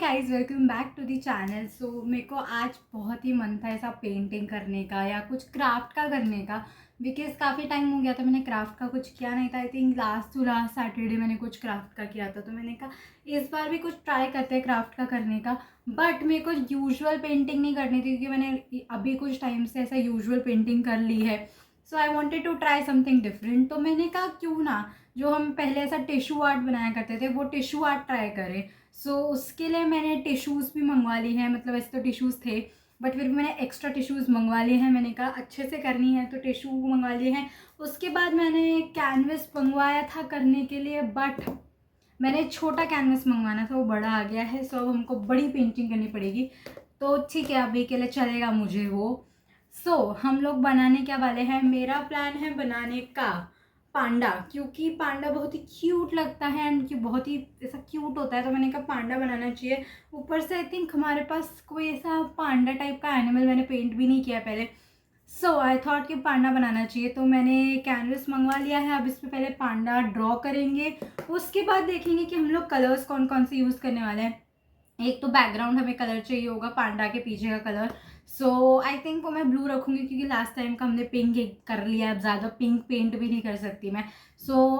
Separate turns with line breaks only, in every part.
Guys, welcome back to the channel. So मेरे को आज बहुत ही मन था ऐसा पेंटिंग करने का या कुछ क्राफ्ट का करने का, बिकॉज काफ़ी टाइम हो गया था मैंने क्राफ्ट का कुछ किया नहीं था। आई थिंक लास्ट सैटरडे मैंने कुछ क्राफ्ट का किया था, तो मैंने कहा इस बार भी कुछ ट्राई करते हैं क्राफ्ट का करने का। बट मेरे को यूजुअल पेंटिंग नहीं करनी थी क्योंकि मैंने अभी कुछ टाइम से ऐसा यूजुअल पेंटिंग कर ली है। So I wanted to try something different. तो मैंने कहा क्यों ना जो हम पहले ऐसा टिश्यू आर्ट बनाया करते थे वो टिश्यू आर्ट ट्राई करें। उसके लिए मैंने टिश्यूज़ भी मंगवा ली हैं। मतलब ऐसे तो टिश्यूज़ थे, बट फिर भी मैंने एक्स्ट्रा टिश्यूज़ मंगवा लिए हैं। मैंने कहा अच्छे से करनी है तो टिश्यू मंगवा लिए हैं। उसके बाद मैंने कैनवस मंगवाया था करने के लिए, बट मैंने छोटा कैनवस मंगवाना था, वो बड़ा आ गया है। अब हमको बड़ी पेंटिंग करनी पड़ेगी। तो ठीक है, अभी के लिए चलेगा मुझे वो। हम लोग बनाने क्या वाले हैं, मेरा प्लान है बनाने का पांडा, क्योंकि पांडा बहुत ही क्यूट लगता है एंड बहुत ही ऐसा क्यूट होता है। तो मैंने कहा पांडा बनाना चाहिए। ऊपर से आई थिंक हमारे पास कोई ऐसा पांडा टाइप का एनिमल मैंने पेंट भी नहीं किया पहले। आई थॉट कि पांडा बनाना चाहिए। तो मैंने कैनवस मंगवा लिया है। अब इसमें पहले पांडा ड्रॉ करेंगे, उसके बाद देखेंगे कि हम लोग कलर्स कौन कौन से यूज़ करने वाले हैं। एक तो बैकग्राउंड हमें कलर चाहिए होगा पांडा के पीछे का कलर। आई थिंक वो मैं ब्लू रखूँगी क्योंकि लास्ट टाइम का हमने पिंक कर लिया। अब ज़्यादा पिंक पेंट भी नहीं कर सकती मैं।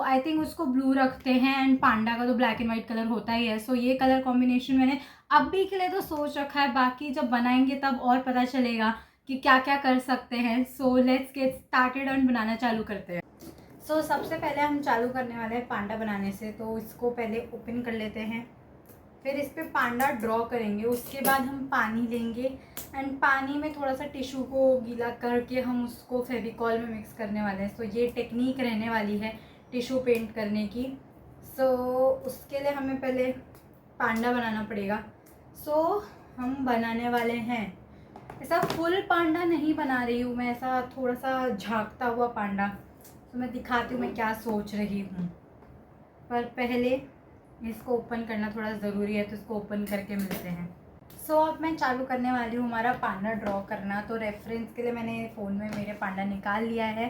आई थिंक उसको ब्लू रखते हैं एंड पांडा का तो ब्लैक एंड वाइट कलर होता ही है। ये कलर कॉम्बिनेशन मैंने अभी के लिए तो सोच रखा है, बाकी जब बनाएंगे तब और पता चलेगा कि क्या क्या कर सकते हैं। लेट्स गेट स्टार्टेड और बनाना चालू करते हैं। सबसे पहले हम चालू करने वाले हैं पांडा बनाने से। तो इसको पहले ओपन कर लेते हैं, फिर इस पर पांडा ड्रॉ करेंगे। उसके बाद हम पानी लेंगे एंड पानी में थोड़ा सा टिश्यू को गीला करके हम उसको फेविकॉल में मिक्स करने वाले हैं। ये टेक्निक रहने वाली है टिश्यू पेंट करने की। उसके लिए हमें पहले पांडा बनाना पड़ेगा। हम बनाने वाले हैं, ऐसा फुल पांडा नहीं बना रही हूँ मैं, ऐसा थोड़ा सा झांकता हुआ पांडा। मैं दिखाती हूँ मैं क्या सोच रही हूँ। पर पहले इसको ओपन करना थोड़ा ज़रूरी है, तो इसको ओपन करके मिलते हैं। अब मैं चालू करने वाली हूँ हमारा पांडा ड्रॉ करना। तो रेफरेंस के लिए मैंने फ़ोन में मेरे पांडा निकाल लिया है।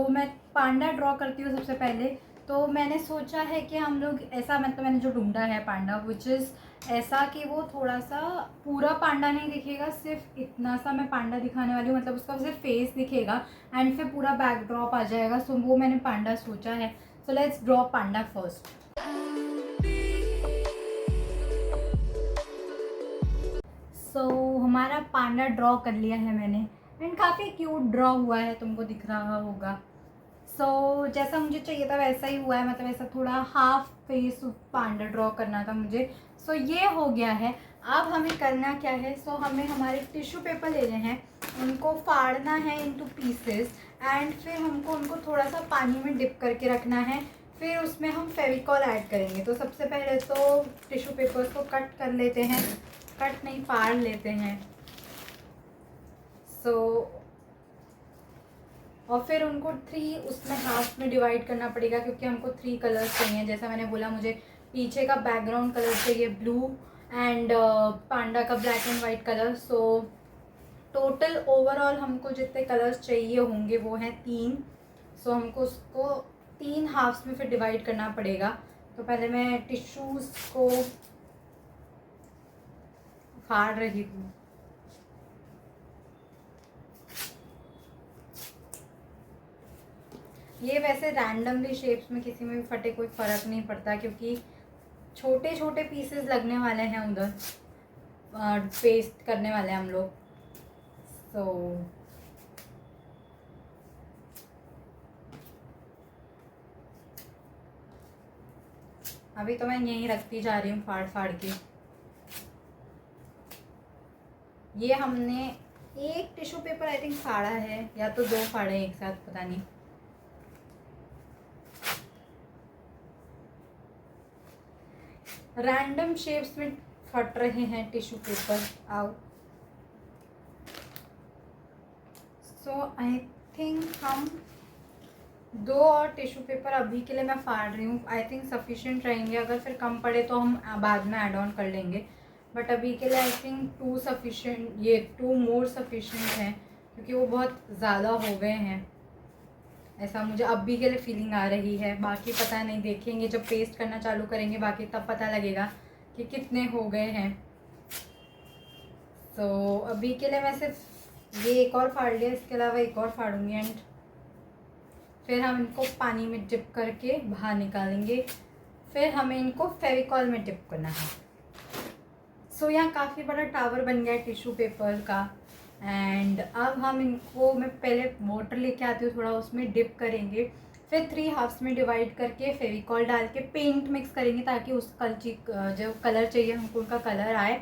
मैं पांडा ड्रॉ करती हूँ सबसे पहले। तो मैंने सोचा है कि हम लोग ऐसा, मतलब मैंने जो ढूंढा है पांडा विच इज़ ऐसा कि वो थोड़ा सा पूरा पांडा नहीं दिखेगा, सिर्फ इतना सा मैं पांडा दिखाने वाली हूँ। मतलब उसका सिर्फ फेस दिखेगा एंड फिर पूरा बैकड्रॉप आ जाएगा। वो मैंने पांडा सोचा है। Let's draw Panda first. हमारा पांडा ड्रॉ कर लिया है मैंने एंड काफ़ी क्यूट ड्रॉ हुआ है, तुमको दिख रहा होगा। जैसा मुझे चाहिए था वैसा ही हुआ है। मतलब ऐसा थोड़ा हाफ फेस पांडा ड्रॉ करना था मुझे। ये हो गया है। अब हमें करना क्या है, हमें हमारे टिश्यू पेपर लेने हैं, उनको फाड़ना है इनटू पीसेस एंड फिर हमको उनको थोड़ा सा पानी में डिप करके रखना है। फिर उसमें हम फेविकॉल ऐड करेंगे। तो सबसे पहले तो टिश्यू पेपर्स को कट कर लेते हैं, कट नहीं फाड़ लेते हैं। और फिर उनको उसमें हाफ में डिवाइड करना पड़ेगा क्योंकि हमको 3 कलर्स चाहिए। जैसा मैंने बोला, मुझे पीछे का बैकग्राउंड कलर चाहिए ब्लू एंड पांडा का black and white colour. Total overall हमको जितने कलर्स चाहिए होंगे वो हैं 3। हमको उसको 3 हाफ्स में फिर डिवाइड करना पड़ेगा। तो पहले मैं टिश्यूज़ को फाड़ रही हूँ। ये वैसे रैंडमली शेप्स में किसी में भी फटे कोई फ़र्क नहीं पड़ता, क्योंकि छोटे छोटे पीसेस लगने वाले हैं उधर, पेस्ट करने वाले हैं हम लोग। अभी तो मैं यहीं रखती जा रही हूँ फाड़ फाड़ के। ये हमने एक टिश्यू पेपर आई थिंक फाड़ा है, या तो 2 फाड़े एक साथ, पता नहीं। रैंडम शेप्स में फट रहे हैं tissue paper out. I think हम 2 और टिश्यू पेपर अभी के लिए मैं फाड़ रही हूँ। आई थिंक सफिशिएंट रहेंगे, अगर फिर कम पड़े तो हम बाद में ऐड ऑन कर लेंगे। बट अभी के लिए आई थिंक 2 सफिशिएंट, ये 2 मोर सफिशिएंट हैं क्योंकि वो बहुत ज़्यादा हो गए हैं। ऐसा मुझे अभी के लिए फीलिंग आ रही है, बाकी पता नहीं, देखेंगे जब पेस्ट करना चालू करेंगे बाकी तब पता लगेगा। कि कितने हो गए हैं। तो अभी के लिए मैं सिर्फ ये एक और फाड़ लिया, इसके अलावा एक और फाड़ूंगी एंड फिर हम इनको पानी में डिप करके बाहर निकालेंगे। फिर हमें इनको फेविकॉल में डिप करना है। सो यहाँ काफ़ी बड़ा टावर बन गया है टिश्यू पेपर का। एंड अब हम इनको, मैं पहले वाटर लेके आती हूँ थोड़ा, उसमें डिप करेंगे। फिर 3 हाफ्स में डिवाइड करके फेविकॉल डाल के पेंट मिक्स करेंगे ताकि उस कलची जो कलर चाहिए हमको उनका कलर आए।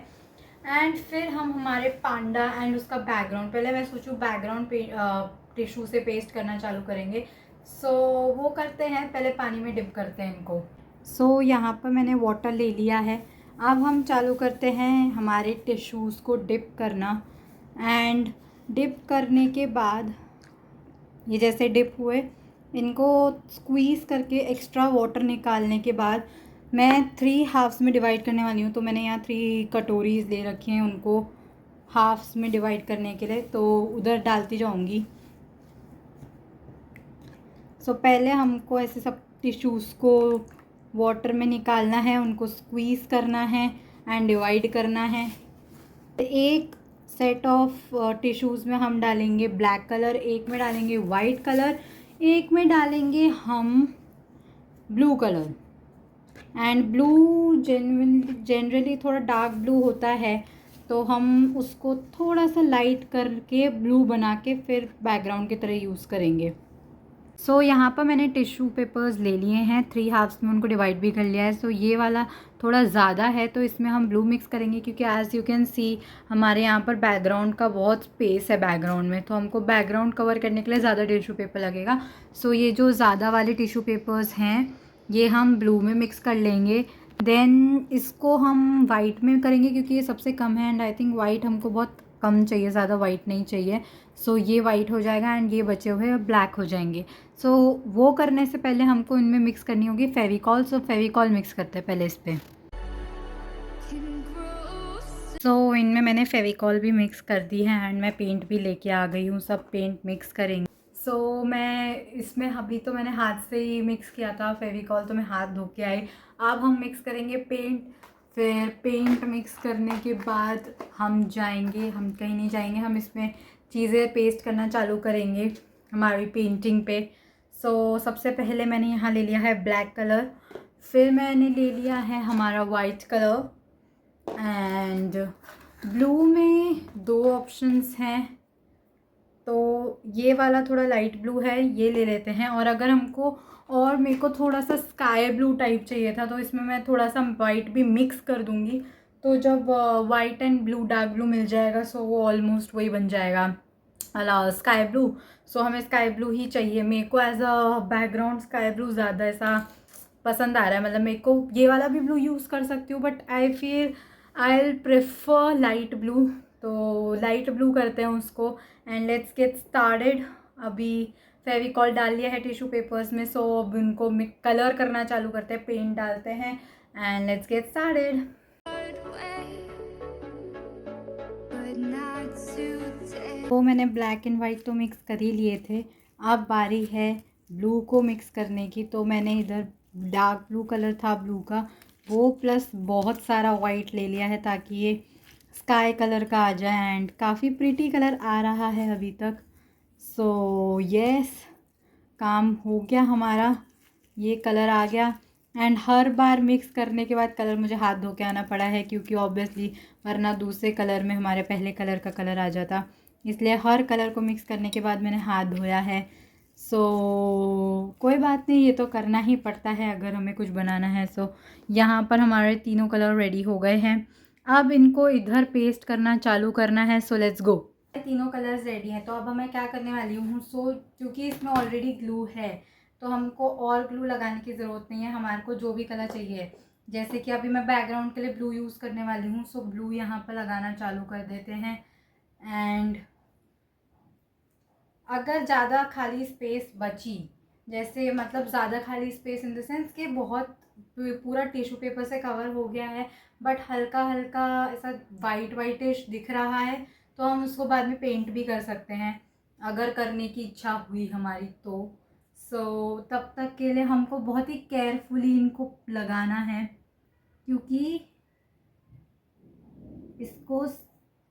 एंड फिर हम हमारे पांडा एंड उसका बैकग्राउंड, पहले मैं सोचूँ बैकग्राउंड टिश्यू से पेस्ट करना चालू करेंगे। सो वो करते हैं, पहले पानी में डिप करते हैं इनको। सो यहाँ पर मैंने वाटर ले लिया है। अब हम चालू करते हैं हमारे टिश्यूज़ को डिप करना। एंड डिप करने के बाद ये जैसे डिप हुए, इनको स्क्वीज़ करके एक्स्ट्रा वाटर निकालने के बाद मैं 3 हाफ्स में डिवाइड करने वाली हूँ। तो मैंने यहाँ 3 कटोरीज ले रखी हैं उनको हाफ्स में डिवाइड करने के लिए, तो उधर डालती जाऊँगी। सो पहले हमको ऐसे सब टिश्यूज़ को वाटर में निकालना है, उनको स्क्वीज़ करना है एंड डिवाइड करना है। एक सेट ऑफ टिश्यूज़ में हम डालेंगे ब्लैक कलर, एक में डालेंगे वाइट कलर, एक में डालेंगे हम blue colour. And blue generally थोड़ा डार्क ब्लू होता है, तो हम उसको थोड़ा सा लाइट करके ब्लू बना के फिर बैकग्राउंड की तरह यूज़ करेंगे। सो यहाँ पर मैंने टिश्यू पेपर्स ले लिए हैं, 3 हाफ्स में उनको डिवाइड भी कर लिया है। सो ये वाला थोड़ा ज़्यादा है तो इसमें हम ब्लू मिक्स करेंगे, क्योंकि एज़ यू कैन सी हमारे यहाँ पर बैकग्राउंड का बहुत स्पेस है बैकग्राउंड में, तो हमको बैकग्राउंड कवर करने के लिए ज़्यादा टिश्यू पेपर लगेगा। सो ये जो ज़्यादा वाले टिश्यू पेपर्स हैं ये हम ब्लू में मिक्स कर लेंगे। देन इसको हम वाइट में करेंगे क्योंकि ये सबसे कम है एंड आई थिंक वाइट हमको बहुत कम चाहिए, ज़्यादा वाइट नहीं चाहिए। सो ये वाइट हो जाएगा एंड ये बचे हुए ब्लैक हो जाएंगे। सो वो करने से पहले हमको इनमें मिक्स करनी होगी फेविकॉल। सो फेविकॉल मिक्स करते हैं पहले इस पर। सो इनमें मैंने फेविकॉल भी मिक्स कर दी है एंड मैं पेंट भी लेके आ गई हूँ, सब पेंट मिक्स करेंगे। सो मैं इसमें अभी तो मैंने हाथ से ही मिक्स किया था फेविकॉल, तो मैं हाथ धो के आई। अब हम मिक्स करेंगे पेंट। फिर पेंट मिक्स करने के बाद हम जाएंगे, हम कहीं नहीं जाएंगे, हम इसमें चीज़ें पेस्ट करना चालू करेंगे हमारी पेंटिंग पे। सो सबसे पहले मैंने यहाँ ले लिया है ब्लैक कलर, फिर मैंने ले लिया है हमारा वाइट कलर एंड ब्लू में 2 ऑप्शंस हैं। तो ये वाला थोड़ा लाइट ब्लू है, ये ले लेते हैं। और अगर हमको और मेरे को थोड़ा सा स्काई ब्लू टाइप चाहिए था तो इसमें मैं थोड़ा सा वाइट भी मिक्स कर दूंगी। तो जब white and blue dark blue मिल जाएगा सो वो ऑलमोस्ट वही बन जाएगा स्काई ब्लू। सो हमें स्काई ब्लू ही चाहिए। मेरे को as a background sky blue ज़्यादा ऐसा पसंद आ रहा है, मतलब मेरे को ये वाला भी ब्लू यूज़ कर सकती हूँ but I will prefer light blue. तो लाइट ब्लू करते हैं उसको एंड लेट्स गेट स्टार्टेड। अभी फेविकॉल डाल लिया है टिश्यू पेपर्स में, सो अब उनको कलर करना चालू करते हैं, पेंट डालते हैं एंड लेट्स गेट स्टार्टेड। तो मैंने ब्लैक एंड वाइट तो मिक्स कर ही लिए थे, अब बारी है ब्लू को मिक्स करने की। तो मैंने इधर डार्क ब्लू कलर था ब्लू का, वो प्लस बहुत सारा वाइट ले लिया है ताकि ये स्काई कलर का आ जाए एंड काफ़ी प्रिटी कलर आ रहा है अभी तक। सो यस, काम हो गया हमारा, ये कलर आ गया। एंड हर बार मिक्स करने के बाद कलर मुझे हाथ धो के आना पड़ा है क्योंकि ऑब्वियसली वरना दूसरे कलर में हमारे पहले कलर का कलर आ जाता, इसलिए हर कलर को मिक्स करने के बाद मैंने हाथ धोया है। सो कोई बात नहीं, ये तो करना ही पड़ता है अगर हमें कुछ बनाना है। सो यहाँ पर हमारे तीनों कलर रेडी हो गए हैं, अब इनको इधर पेस्ट करना चालू करना है। So let's go. तीनों कलर्स रेडी हैं, तो अब मैं क्या करने वाली हूँ, सो क्योंकि इसमें ऑलरेडी ग्लू है तो हमको और ग्लू लगाने की ज़रूरत नहीं है। हमारे को जो भी कलर चाहिए, जैसे कि अभी मैं बैकग्राउंड के लिए ब्लू यूज़ करने वाली हूँ, सो ब्लू यहाँ पर लगाना चालू कर देते हैं। एंड अगर ज़्यादा खाली स्पेस बची, जैसे मतलब ज़्यादा खाली स्पेस इन द सेंस कि बहुत पूरा टिश्यू पेपर से कवर हो गया है बट हल्का हल्का ऐसा वाइट वाइटिश दिख रहा है, तो हम उसको बाद में पेंट भी कर सकते हैं अगर करने की इच्छा हुई हमारी तो। सो तब तक के लिए हमको बहुत ही केयरफुली इनको लगाना है क्योंकि इसको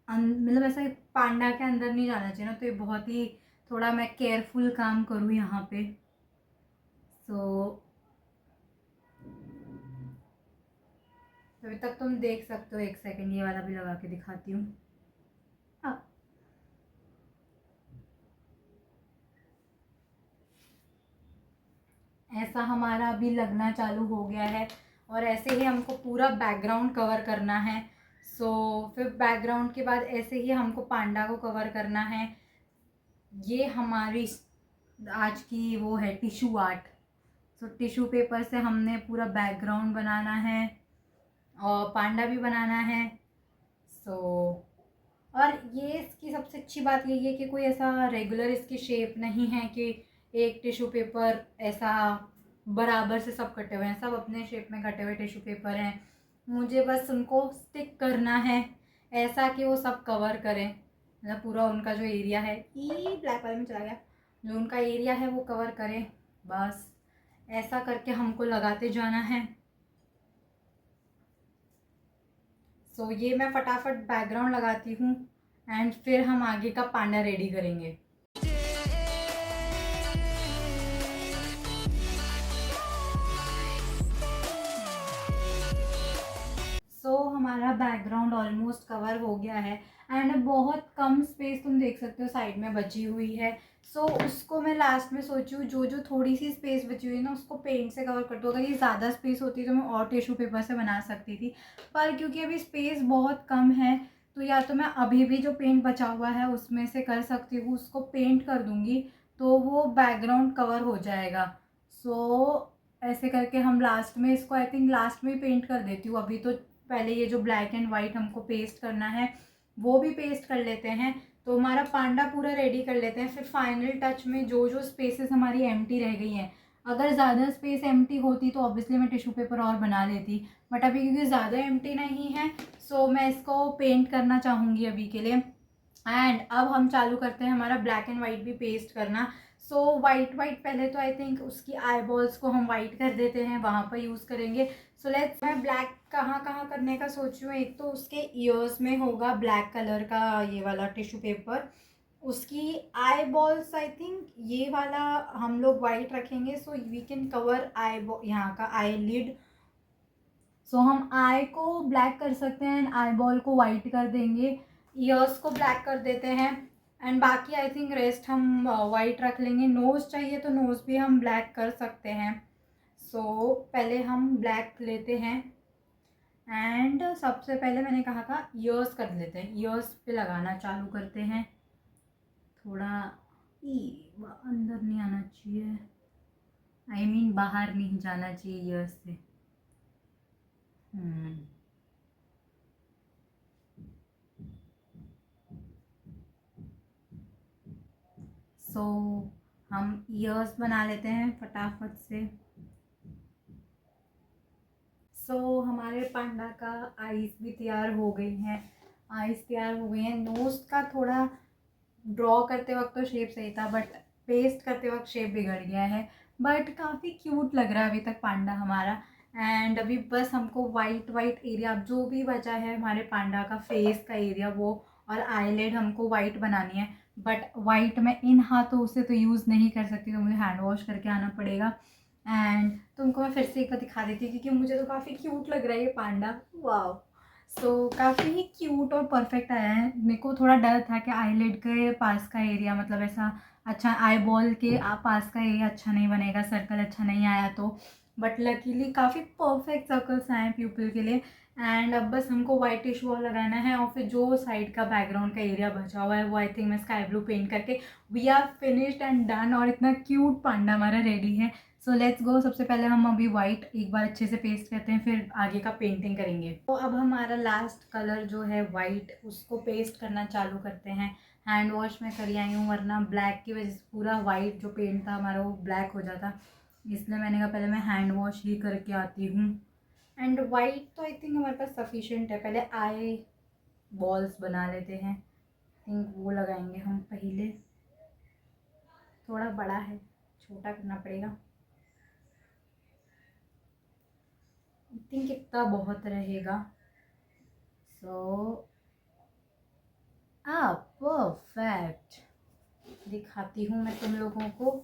मतलब ऐसा पांडा के अंदर नहीं जाना चाहिए ना, तो ये बहुत ही थोड़ा मैं केयरफुल काम करूँ यहाँ पे। सो अभी तक तुम देख सकते हो, एक सेकंड ये वाला भी लगा के दिखाती हूँ। ऐसा हमारा अभी लगना चालू हो गया है, और ऐसे ही हमको पूरा बैकग्राउंड कवर करना है। सो फिर बैकग्राउंड के बाद ऐसे ही हमको पांडा को कवर करना है। ये हमारी आज की वो है tissue art. So tissue paper से हमने पूरा बैकग्राउंड बनाना है और पांडा भी बनाना है। सो और ये इसकी सबसे अच्छी बात यही है कि कोई ऐसा रेगुलर इसकी शेप नहीं है कि एक टिश्यू पेपर ऐसा बराबर से सब कटे हुए हैं, सब अपने शेप में कटे हुए टिश्यू पेपर हैं। मुझे बस उनको स्टिक करना है ऐसा कि वो सब कवर करें, मतलब पूरा उनका जो एरिया है, ये ब्लैक वाले में चला गया, जो उनका एरिया है वो कवर करें। बस ऐसा करके हमको लगाते जाना है। सो ये मैं फटाफट बैकग्राउंड लगाती हूँ एंड फिर हम आगे का पांडा रेडी करेंगे। हमारा बैकग्राउंड ऑलमोस्ट कवर हो गया है एंड बहुत कम स्पेस तुम देख सकते हो साइड में बची हुई है। उसको मैं लास्ट में सोची हूँ जो थोड़ी सी स्पेस बची हुई है ना, उसको पेंट से कवर कर दूँ। अगर ये ज़्यादा स्पेस होती तो मैं और टिश्यू पेपर से बना सकती थी, पर क्योंकि अभी स्पेस बहुत कम है तो या तो मैं अभी भी जो पेंट बचा हुआ है उसमें से कर सकती हूँ, उसको पेंट कर दूँगी तो वो बैकग्राउंड कवर हो जाएगा। ऐसे करके हम लास्ट में इसको आई थिंक लास्ट में ही पेंट कर देती हूँ। अभी तो पहले ये जो ब्लैक एंड वाइट हमको पेस्ट करना है वो भी पेस्ट कर लेते हैं, तो हमारा पांडा पूरा रेडी कर लेते हैं। फिर फाइनल टच में जो जो स्पेसेस हमारी एम्प्टी रह गई हैं, अगर ज़्यादा स्पेस एम्प्टी होती तो ऑब्वियसली मैं टिश्यू पेपर और बना लेती, बट अभी क्योंकि ज़्यादा एम्प्टी नहीं है मैं इसको पेंट करना चाहूँगी अभी के लिए। एंड अब हम चालू करते हैं हमारा ब्लैक एंड वाइट भी पेस्ट करना। वाइट पहले तो आई थिंक उसकी आई बॉल्स को हम वाइट कर देते हैं, वहाँ पर यूज़ करेंगे। लेट्स मैं ब्लैक कहाँ कहाँ करने का सोच रही हूँ। एक तो उसके ईयर्स में होगा ब्लैक कलर का ये वाला टिश्यू पेपर, उसकी आई बॉल्स आई थिंक ये वाला हम लोग वाइट रखेंगे, so we can cover eye यहाँ का आई लिड। हम आई को ब्लैक कर सकते हैं एंड आई बॉल को वाइट कर देंगे, ईयर्स को ब्लैक कर देते हैं एंड बाकी आई थिंक रेस्ट हम वाइट रख लेंगे। नोज़ चाहिए तो नोज़ भी हम ब्लैक कर सकते हैं। पहले हम ब्लैक लेते हैं एंड सबसे पहले मैंने कहा था ईयर्स कर लेते हैं, ईयर्स पे लगाना चालू करते हैं। थोड़ा अंदर नहीं आना चाहिए, आई मीन बाहर नहीं जाना चाहिए ईयर्स से। हम ईयर्स बना लेते हैं फटाफट से। हमारे पांडा का आईज भी तैयार हो गई हैं, आईज तैयार हो गई हैं। नोज का थोड़ा ड्रॉ करते वक्त तो शेप सही था, बट पेस्ट करते वक्त शेप बिगड़ गया है, बट काफ़ी क्यूट लग रहा है अभी तक पांडा हमारा। एंड अभी बस हमको वाइट एरिया, अब जो भी बचा है हमारे पांडा का फेस का एरिया वो और आईलेड हमको वाइट बनानी है, बट वाइट मैं इन हाथों से तो यूज़ नहीं कर सकती, तो मुझे हैंड वॉश करके आना पड़ेगा। एंड तुमको मैं फिर से एक बार दिखा देती हूँ क्योंकि मुझे तो काफ़ी क्यूट लग रहा है ये पांडा। वाओ, काफ़ी ही क्यूट और परफेक्ट आया है। मेरे को थोड़ा डर था कि आईलिड के पास का एरिया, मतलब ऐसा अच्छा आई बॉल के पास का एरिया अच्छा नहीं बनेगा, सर्कल अच्छा नहीं आया तो, बट लकीली काफ़ी परफेक्ट सर्कल्स आए प्यूपिल के लिए। एंड अब बस हमको वाइट टिश्यू वॉल लगाना है और फिर जो साइड का बैकग्राउंड का एरिया बचा हुआ है वो आई थिंक मैं स्काई ब्लू पेंट करके we are finished and done, और इतना क्यूट पांडा हमारा रेडी है। Let's go. सबसे पहले हम अभी वाइट एक बार अच्छे से पेस्ट करते हैं, फिर आगे का पेंटिंग करेंगे। अब हमारा लास्ट कलर जो है वाइट, उसको पेस्ट करना चालू करते हैं। हैंड वॉश में करी आई हूँ, वरना ब्लैक की वजह से पूरा वाइट जो पेंट था हमारा वो ब्लैक हो जाता, इसलिए मैंने कहा पहले मैं हैंड वॉश ही करके आती हूँ। एंड वाइट तो आई थिंक हमारे पास सफिशिएंट है, पहले आई बॉल्स बना लेते हैं। थिंक वो लगाएंगे हम पहले, थोड़ा बड़ा है, छोटा करना पड़ेगा। आई थिंक इतना बहुत रहेगा। दिखाती हूँ मैं तुम लोगों को।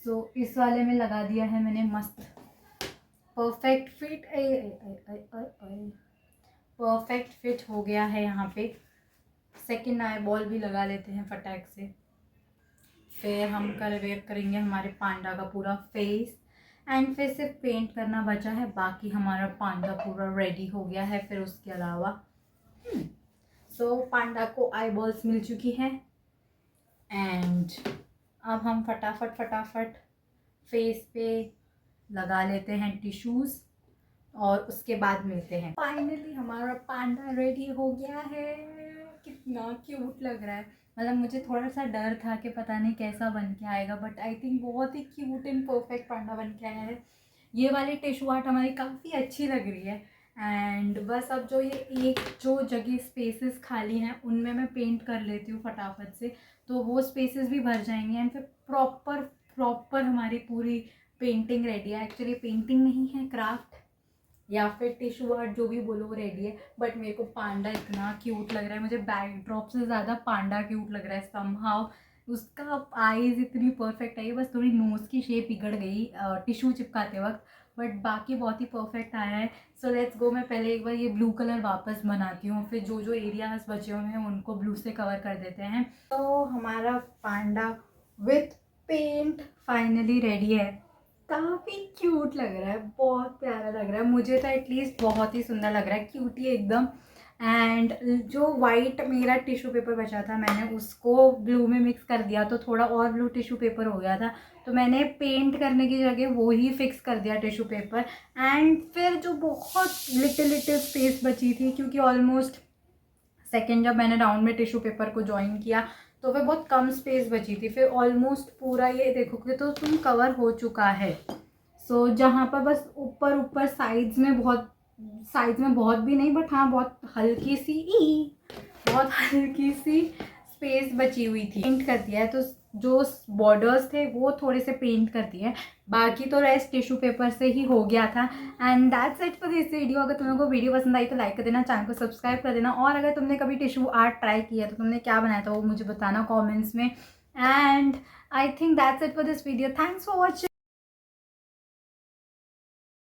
सो इस वाले में लगा दिया है मैंने मस्त परफेक्ट फिट। परफेक्ट फिट हो गया है यहाँ पे। सेकंड आई बॉल भी लगा लेते हैं फटाक से। फिर हम कलर करेंगे हमारे पांडा का पूरा फेस एंड फिर सिर्फ पेंट करना बचा है, बाकी हमारा पांडा पूरा रेडी हो गया है। फिर उसके अलावा सो पांडा को आई बॉल्स मिल चुकी है एंड अब हम फटाफट फेस पे लगा लेते हैं टिश्यूज़ और उसके बाद मिलते हैं। फाइनली हमारा पांडा रेडी हो गया है। कितना क्यूट लग रहा है। मतलब मुझे थोड़ा सा डर था कि पता नहीं कैसा बन के आएगा, बट आई थिंक बहुत ही क्यूट एंड परफेक्ट पांडा बन के आया है। ये वाली टिश्यू आर्ट हमारी काफ़ी अच्छी लग रही है। एंड बस अब जो ये एक जो जगह स्पेसेस खाली हैं उनमें मैं पेंट कर लेती हूँ फटाफट से, तो वो स्पेसेस भी भर जाएंगे एंड फिर प्रॉपर हमारी पूरी पेंटिंग रेडी है। एक्चुअली पेंटिंग नहीं है, क्राफ्ट या फिर टिश्यू आर्ट जो भी बोलो वो रेडी है। बट मेरे को पांडा इतना क्यूट लग रहा है, मुझे बैकड्रॉप से ज़्यादा पांडा क्यूट लग रहा है समहाउ। उसका आईज इतनी परफेक्ट आई, बस थोड़ी नोज़ की शेप बिगड़ गई टिश्यू चिपकाते वक्त, बट बाकी बहुत ही परफेक्ट आया है। So let's go. मैं पहले एक बार ये ब्लू कलर वापस बनाती हूँ, फिर जो जो एरियाज बचे हुए हैं उनको ब्लू से कवर कर देते हैं। तो हमारा पांडा विथ पेंट फाइनली रेडी है। काफ़ी क्यूट लग रहा है, बहुत प्यारा लग रहा है, मुझे तो एटलीस्ट बहुत ही सुंदर लग रहा है, क्यूटी एकदम। एंड जो वाइट मेरा टिश्यू पेपर बचा था मैंने उसको ब्लू में मिक्स कर दिया, तो थोड़ा और ब्लू टिश्यू पेपर हो गया था, तो मैंने पेंट करने की जगह वो ही फिक्स कर दिया टिश्यू पेपर। एंड फिर जो बहुत लिटिल स्पेस बची थी, क्योंकि ऑलमोस्ट सेकेंड जब मैंने राउंड में टिश्यू पेपर को ज्वाइन किया तो फिर बहुत कम स्पेस बची थी, फिर ऑलमोस्ट पूरा ये देखोगे तो तुम कवर हो चुका है। सो जहाँ पर बस ऊपर साइड्स में बहुत भी नहीं, बट हाँ बहुत हल्की सी स्पेस बची हुई थी, पेंट कर दिया है। तो जो बॉर्डर्स थे वो थोड़े से पेंट कर दिए, बाकी तो रेस्ट टिश्यू पेपर से ही हो गया था। And that's it for this video. अगर तुम लोगों को वीडियो पसंद आई तो लाइक कर देना, चैनल को सब्सक्राइब कर देना, और अगर तुमने कभी टिश्यू आर्ट ट्राई किया तो तुमने क्या बनाया था वो मुझे बताना कॉमेंट्स में। And I think that's it for this video. Thanks for watching.